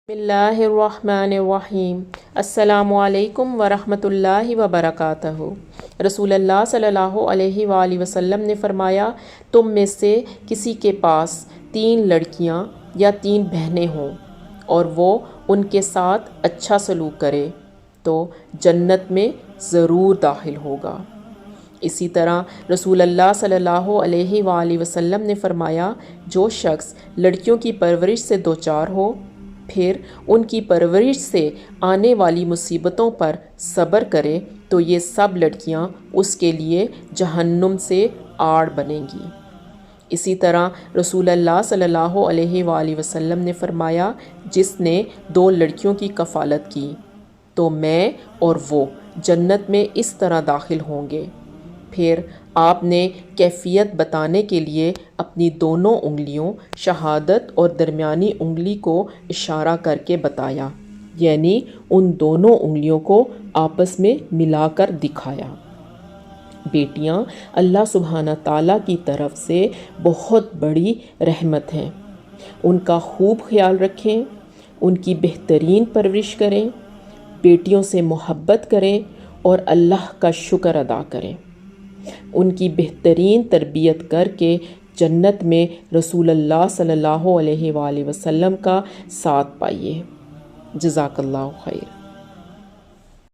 بسم اللہ الرحمن الرحیم۔ السلام علیکم ورحمۃ اللہ وبرکاتہ۔ رسول اللہ صلی اللہ علیہ وآلہ وسلم نے فرمایا، تم میں سے کسی کے پاس 3 لڑکیاں یا 3 بہنیں ہوں اور وہ ان کے ساتھ اچھا سلوک کرے تو جنت میں ضرور داخل ہوگا۔ اسی طرح رسول اللہ صلی اللہ علیہ وآلہ وسلم نے فرمایا، جو شخص لڑکیوں کی پرورش سے دوچار ہو پھر ان کی پرورش سے آنے والی مصیبتوں پر صبر کرے تو یہ سب لڑکیاں اس کے لیے جہنم سے آڑ بنیں گی۔ اسی طرح رسول اللہ صلی اللہ علیہ وآلہ وسلم نے فرمایا، جس نے 2 لڑکیوں کی کفالت کی تو میں اور وہ جنت میں اس طرح داخل ہوں گے۔ پھر آپ نے کیفیت بتانے کے لیے اپنی دونوں انگلیوں شہادت اور درمیانی انگلی کو اشارہ کر کے بتایا، یعنی ان دونوں انگلیوں کو آپس میں ملا کر دکھایا۔ بیٹیاں اللہ سبحانہ تعالیٰ کی طرف سے بہت بڑی رحمت ہیں، ان کا خوب خیال رکھیں، ان کی بہترین پرورش کریں، بیٹیوں سے محبت کریں اور اللہ کا شکر ادا کریں۔ ان کی بہترین تربیت کر کے جنت میں رسول اللہ صلی اللہ علیہ وآلہ وسلم کا ساتھ پائیے۔ جزاک اللہ خیر۔